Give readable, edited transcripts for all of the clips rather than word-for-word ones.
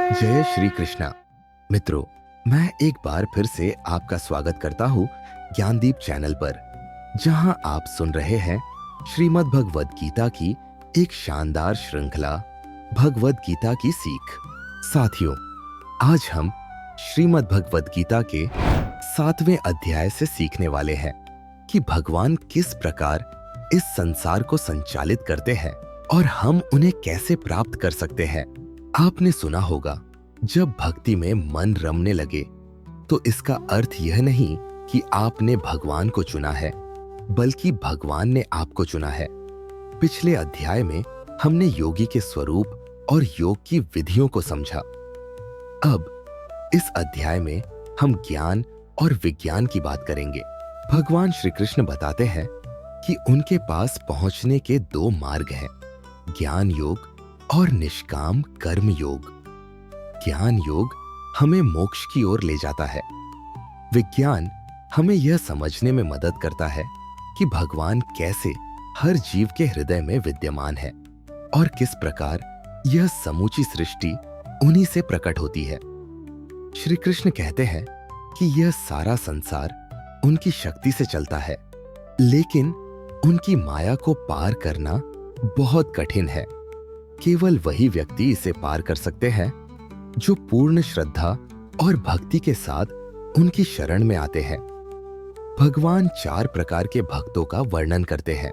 जय श्री कृष्णा। मित्रों, मैं एक बार फिर से आपका स्वागत करता हूँ ज्ञानदीप चैनल पर, जहां आप सुन रहे हैं श्रीमद् भगवद गीता की एक शानदार श्रृंखला भगवद गीता की सीख। साथियों, आज हम श्रीमद् भगवद गीता के 7वें अध्याय से सीखने वाले हैं कि भगवान किस प्रकार इस संसार को संचालित करते हैं और हम उन्हें कैसे प्राप्त कर सकते हैं। आपने सुना होगा, जब भक्ति में मन रमने लगे तो इसका अर्थ यह नहीं कि आपने भगवान को चुना है, बल्कि भगवान ने आपको चुना है। पिछले अध्याय में हमने योगी के स्वरूप और योग की विधियों को समझा। अब इस अध्याय में हम ज्ञान और विज्ञान की बात करेंगे। भगवान श्री कृष्ण बताते हैं कि उनके पास पहुंचने के 2 मार्ग हैं, ज्ञान योग और निष्काम कर्म योग। ज्ञान योग हमें मोक्ष की ओर ले जाता है। विज्ञान हमें यह समझने में मदद करता है कि भगवान कैसे हर जीव के हृदय में विद्यमान है और किस प्रकार यह समूची सृष्टि उन्हीं से प्रकट होती है। श्री कृष्ण कहते हैं कि यह सारा संसार उनकी शक्ति से चलता है, लेकिन उनकी माया को पार करना बहुत कठिन है। केवल वही व्यक्ति इसे पार कर सकते हैं जो पूर्ण श्रद्धा और भक्ति के साथ उनकी शरण में आते हैं। भगवान 4 प्रकार के भक्तों का वर्णन करते हैं।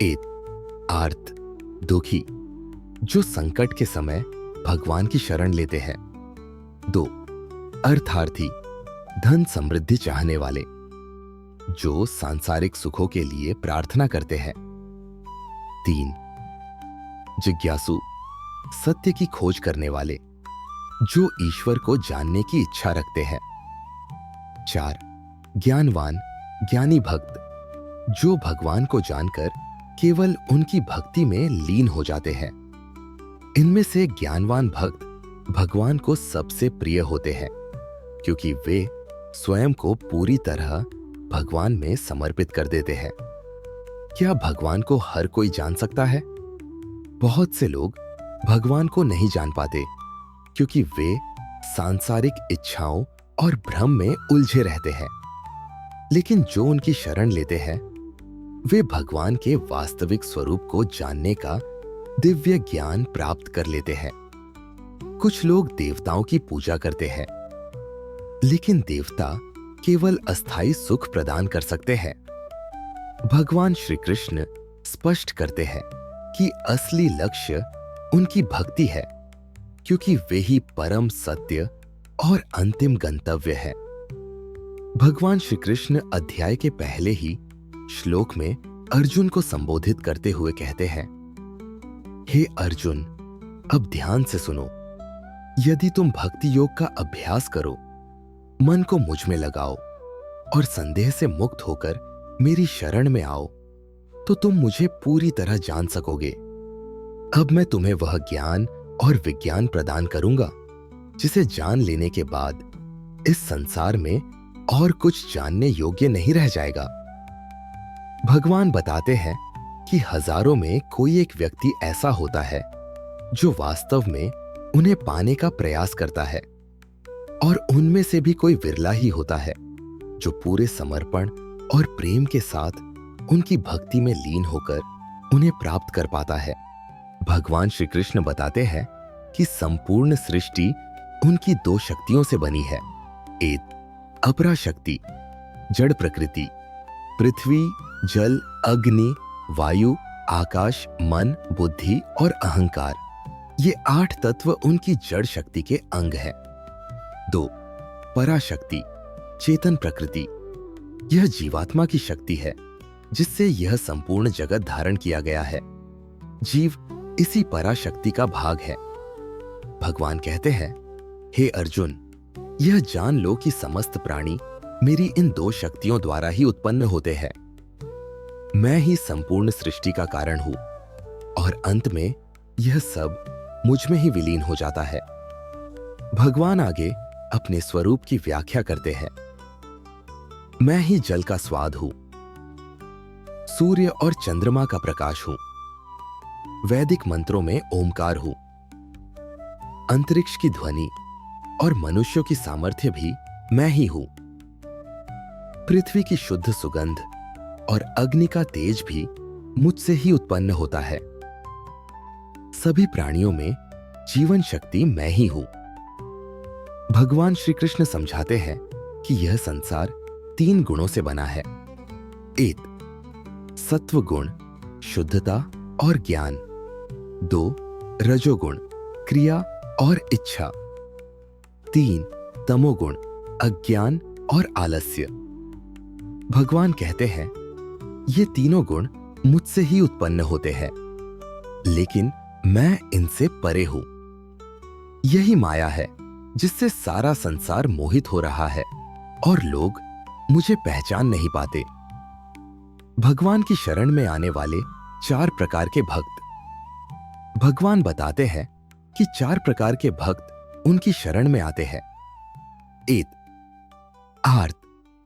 1. आर्त, दुखी, जो संकट के समय भगवान की शरण लेते हैं। 2. अर्थार्थी, धन समृद्धि चाहने वाले, जो सांसारिक सुखों के लिए प्रार्थना करते हैं। 3. जिज्ञासु, सत्य की खोज करने वाले, जो ईश्वर को जानने की इच्छा रखते हैं। 4. ज्ञानवान, ज्ञानी भक्त, जो भगवान को जानकर केवल उनकी भक्ति में लीन हो जाते हैं। इनमें से ज्ञानवान भक्त भगवान को सबसे प्रिय होते हैं, क्योंकि वे स्वयं को पूरी तरह भगवान में समर्पित कर देते हैं। क्या भगवान को हर कोई जान सकता है? बहुत से लोग भगवान को नहीं जान पाते, क्योंकि वे सांसारिक इच्छाओं और भ्रम में उलझे रहते हैं। लेकिन जो उनकी शरण लेते हैं, वे भगवान के वास्तविक स्वरूप को जानने का दिव्य ज्ञान प्राप्त कर लेते हैं। कुछ लोग देवताओं की पूजा करते हैं, लेकिन देवता केवल अस्थायी सुख प्रदान कर सकते हैं। भगवान श्री कृष्ण स्पष्ट करते हैं कि असली लक्ष्य उनकी भक्ति है, क्योंकि वे ही परम सत्य और अंतिम गंतव्य है। भगवान श्री कृष्ण अध्याय के पहले ही श्लोक में अर्जुन को संबोधित करते हुए कहते हैं, हे अर्जुन, अब ध्यान से सुनो। यदि तुम भक्ति योग का अभ्यास करो, मन को मुझ में लगाओ और संदेह से मुक्त होकर मेरी शरण में आओ, तो तुम मुझे पूरी तरह जान सकोगे। अब मैं तुम्हें वह ज्ञान और विज्ञान प्रदान करूंगा, जिसे जान लेने के बाद इस संसार में और कुछ जानने योग्य नहीं रह जाएगा। भगवान बताते हैं कि हजारों में कोई एक व्यक्ति ऐसा होता है जो वास्तव में उन्हें पाने का प्रयास करता है, और उनमें से भी कोई विरला ही होता है जो पूरे समर्पण और प्रेम के साथ उनकी भक्ति में लीन होकर उन्हें प्राप्त कर पाता है। भगवान श्री कृष्ण बताते हैं कि संपूर्ण सृष्टि उनकी 2 शक्तियों से बनी है। 1. अपरा शक्ति, जड़ प्रकृति, पृथ्वी, जल, अग्नि, वायु, आकाश, मन, बुद्धि और अहंकार। ये 8 तत्व उनकी जड़ शक्ति के अंग हैं। 2. पराशक्ति, चेतन प्रकृति, यह जीवात्मा की शक्ति है, जिससे यह संपूर्ण जगत धारण किया गया है। जीव इसी पराशक्ति का भाग है। भगवान कहते हैं, हे अर्जुन, यह जान लो कि समस्त प्राणी मेरी इन 2 शक्तियों द्वारा ही उत्पन्न होते हैं। मैं ही संपूर्ण सृष्टि का कारण हूं, और अंत में यह सब मुझ में ही विलीन हो जाता है। भगवान आगे अपने स्वरूप की व्याख्या करते हैं। मैं ही जल का स्वाद हूं, सूर्य और चंद्रमा का प्रकाश हूं, वैदिक मंत्रों में ओमकार हूं, अंतरिक्ष की ध्वनि और मनुष्यों की सामर्थ्य भी मैं ही हूं। पृथ्वी की शुद्ध सुगंध और अग्नि का तेज भी मुझसे ही उत्पन्न होता है। सभी प्राणियों में जीवन शक्ति मैं ही हूं। भगवान श्री कृष्ण समझाते हैं कि यह संसार 3 गुणों से बना है। 1 सत्व गुण, शुद्धता और ज्ञान। 2 रजोगुण, क्रिया और इच्छा। 3 तमोगुण, अज्ञान और आलस्य। भगवान कहते हैं ये तीनों गुण मुझसे ही उत्पन्न होते हैं, लेकिन मैं इनसे परे हूं। यही माया है जिससे सारा संसार मोहित हो रहा है और लोग मुझे पहचान नहीं पाते। भगवान की शरण में आने वाले 4 प्रकार के भक्त। भगवान बताते हैं कि 4 प्रकार के भक्त उनकी शरण में आते हैं। 1 आर्त,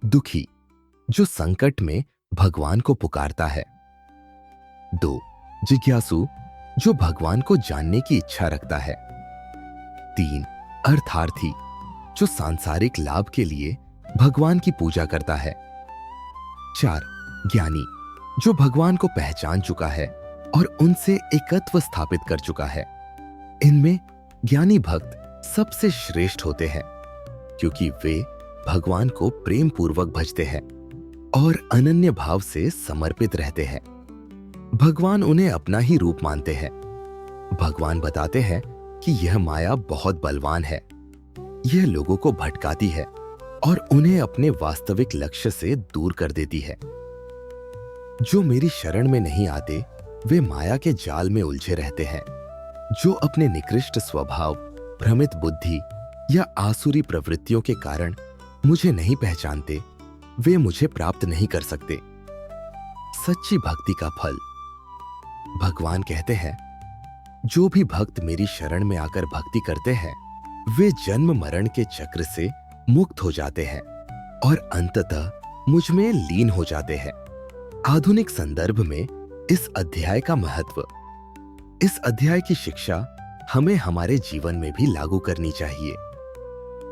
दुखी, जो संकट में भगवान को पुकारता है। 2 जिज्ञासु, जो भगवान को जानने की इच्छा रखता है। 3 अर्थार्थी, जो सांसारिक लाभ के लिए भगवान की पूजा करता है। 4 ज्ञानी, जो भगवान को पहचान चुका है और उनसे एकत्व स्थापित कर चुका है। इनमें ज्ञानी भक्त सबसे श्रेष्ठ होते हैं, क्योंकि वे भगवान को प्रेम पूर्वक भजते हैं और अनन्य भाव से समर्पित रहते हैं। भगवान उन्हें अपना ही रूप मानते हैं। भगवान बताते हैं कि यह माया बहुत बलवान है। यह लोगों को भटकाती है और उन्हें अपने वास्तविक लक्ष्य से दूर कर देती है। जो मेरी शरण में नहीं आते वे माया के जाल में उलझे रहते हैं। जो अपने निकृष्ट स्वभाव, भ्रमित बुद्धि या आसुरी प्रवृत्तियों के कारण मुझे नहीं पहचानते, वे मुझे प्राप्त नहीं कर सकते। सच्ची भक्ति का फल। भगवान कहते हैं जो भी भक्त मेरी शरण में आकर भक्ति करते हैं वे जन्म मरण के चक्र से मुक्त हो जाते हैं और अंततः मुझ में लीन हो जाते हैं। आधुनिक संदर्भ में इस अध्याय का महत्व। इस अध्याय की शिक्षा हमें हमारे जीवन में भी लागू करनी चाहिए।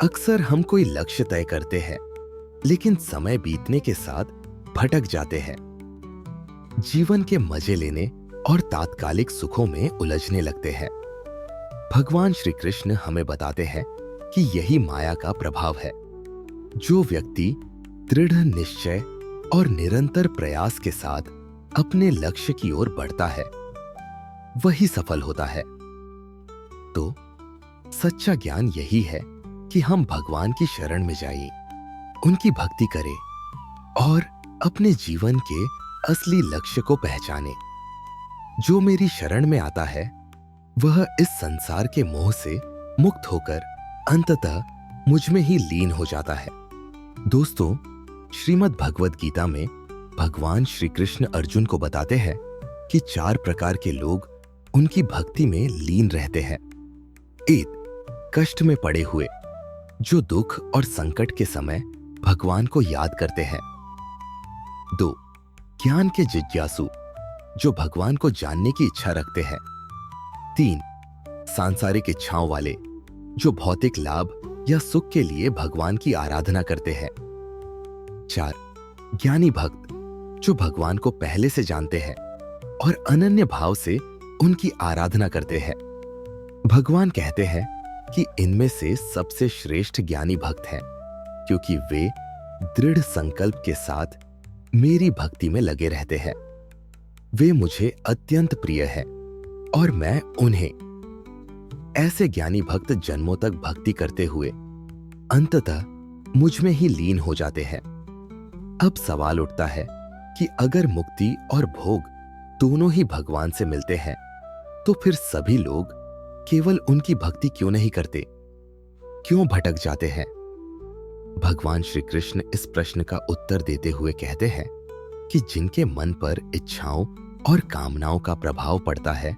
अक्सर हम कोई लक्ष्य तय करते हैं, लेकिन समय बीतने के साथ भटक जाते हैं। जीवन के मजे लेने और तात्कालिक सुखों में उलझने लगते हैं। भगवान श्री कृष्ण हमें बताते हैं कि यही माया का प्रभाव है। जो व्यक्ति दृढ़ निश्चय और निरंतर प्रयास के साथ अपने लक्ष्य की ओर बढ़ता है वही सफल होता है। तो सच्चा ज्ञान यही है कि हम भगवान की शरण में जाइए, उनकी भक्ति करें और अपने जीवन के असली लक्ष्य को पहचानें। जो मेरी शरण में आता है वह इस संसार के मोह से मुक्त होकर अंततः मुझ में ही लीन हो जाता है। दोस्तों, श्रीमद् भगवद गीता में भगवान श्री कृष्ण अर्जुन को बताते हैं कि 4 प्रकार के लोग उनकी भक्ति में लीन रहते हैं। 1 कष्ट में पड़े हुए, जो दुख और संकट के समय भगवान को याद करते हैं। 2 ज्ञान के जिज्ञासु, जो भगवान को जानने की इच्छा रखते हैं। 3 सांसारिक इच्छाओं वाले, जो भौतिक लाभ या सुख के लिए भगवान की आराधना करते हैं। 4 ज्ञानी भक्त, जो भगवान को पहले से जानते हैं और अनन्य भाव से उनकी आराधना करते हैं। भगवान कहते हैं कि इनमें से सबसे श्रेष्ठ ज्ञानी भक्त हैं, क्योंकि वे दृढ़ संकल्प के साथ मेरी भक्ति में लगे रहते हैं। वे मुझे अत्यंत प्रिय हैं और मैं उन्हें। ऐसे ज्ञानी भक्त जन्मों तक भक्ति करते हुए अंततः मुझ में ही लीन हो जाते हैं। अब सवाल उठता है कि अगर मुक्ति और भोग दोनों ही भगवान से मिलते हैं तो फिर सभी लोग केवल उनकी भक्ति क्यों नहीं करते, क्यों भटक जाते हैं? भगवान श्री कृष्ण इस प्रश्न का उत्तर देते हुए कहते हैं कि जिनके मन पर इच्छाओं और कामनाओं का प्रभाव पड़ता है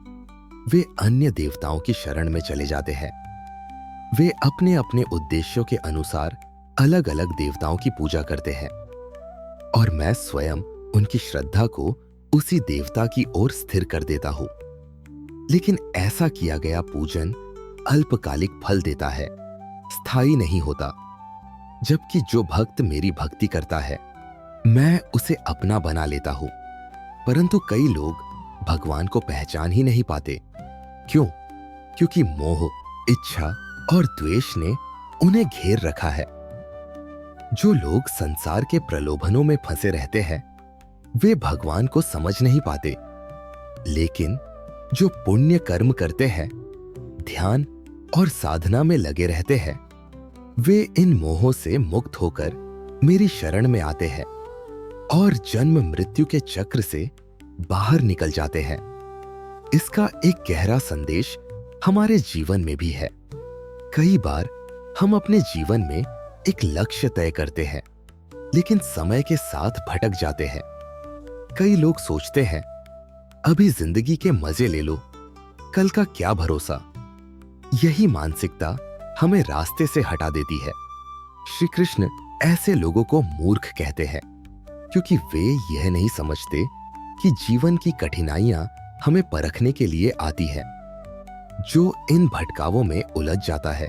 वे अन्य देवताओं की शरण में चले जाते हैं। वे अपने अपने उद्देश्यों के अनुसार अलग अलग देवताओं की पूजा करते हैं और मैं स्वयं उनकी श्रद्धा को उसी देवता की ओर स्थिर कर देता हूं। लेकिन ऐसा किया गया पूजन अल्पकालिक फल देता है, स्थायी नहीं होता। जबकि जो भक्त मेरी भक्ति करता है, मैं उसे अपना बना लेता हूं। परंतु कई लोग भगवान को पहचान ही नहीं पाते। क्यों? क्योंकि मोह, इच्छा और द्वेष ने उन्हें घेर रखा है। जो लोग संसार के प्रलोभनों में फंसे रहते हैं, वे भगवान को समझ नहीं पाते। लेकिन जो पुण्य कर्म करते हैं, ध्यान और साधना में लगे रहते हैं, वे इन मोहों से मुक्त होकर मेरी शरण में आते हैं और जन्म मृत्यु के चक्र से बाहर निकल जाते हैं। इसका एक गहरा संदेश हमारे जीवन में भी है। कई बार हम अपने जीवन में एक लक्ष्य तय करते हैं, लेकिन समय के साथ भटक जाते हैं। कई लोग सोचते हैं, अभी जिंदगी के मजे ले लो, कल का क्या भरोसा। यही मानसिकता हमें रास्ते से हटा देती है। श्री कृष्ण ऐसे लोगों को मूर्ख कहते हैं, क्योंकि वे यह नहीं समझते कि जीवन की कठिनाइयां हमें परखने के लिए आती है। जो इन भटकावों में उलझ जाता है,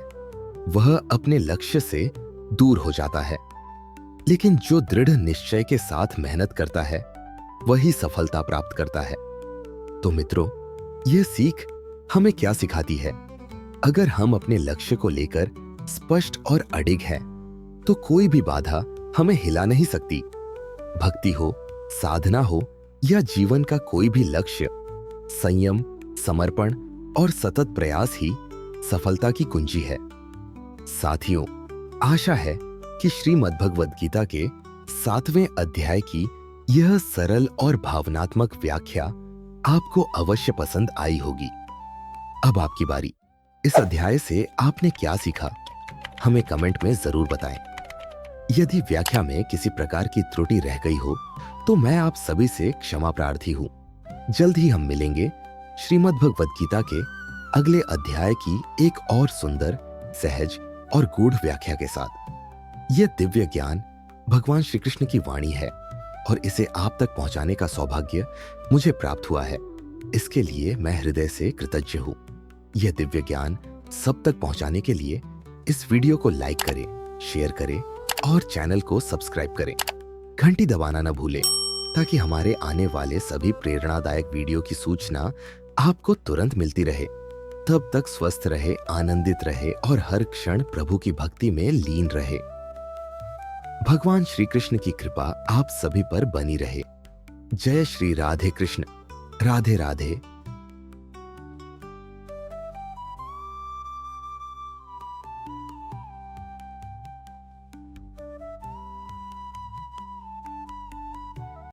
वह अपने लक्ष्य से दूर हो जाता है। लेकिन जो दृढ़ निश्चय के साथ मेहनत करता है, वही सफलता प्राप्त करता है। तो मित्रों, यह सीख हमें क्या सिखाती है? अगर हम अपने लक्ष्य को लेकर स्पष्ट और अडिग हैं, तो कोई भी बाधा हमें हिला नहीं सकती। भक्ति हो, साधना हो या जीवन का कोई भी लक्ष्य, संयम, समर्पण और सतत प्रयास ही सफलता की कुंजी है। साथियों, आशा है कि श्रीमद् भगवद गीता के 7वें अध्याय की यह सरल और भावनात्मक व्याख्या आपको अवश्य पसंद आई होगी। अब आपकी बारी। इस अध्याय से आपने क्या सीखा, हमें कमेंट में जरूर बताएं। यदि व्याख्या में किसी प्रकार की त्रुटि रह गई हो, तो मैं आप सभी से क्षमा प्रार्थी हूं। जल्द ही हम मिलेंगे श्रीमद् भगवद गीता के अगले अध्याय की एक और सुंदर, सहज और गूढ़ व्याख्या के साथ। यह दिव्य ज्ञान भगवान श्री कृष्ण की वाणी है और इसे आप तक पहुंचाने का सौभाग्य मुझे प्राप्त हुआ है। इसके लिए मैं हृदय से कृतज्ञ हूं। यह दिव्य ज्ञान सब तक पहुंचाने के लिए इस वीडियो को लाइक करें, शेयर करें और चैनल को सब्सक्राइब करें। घंटी दबाना न भूलें, ताकि हमारे आने वाले सभी प्रेरणादायक वीडियो की सूचना आपको तुरंत मिलती रहे। तब तक स्वस्थ रहे, आनंदित रहे और हर क्षण प्रभु की भक्ति में लीन रहे। भगवान श्री कृष्ण की कृपा आप सभी पर बनी रहे। जय श्री राधे कृष्ण। राधे राधे।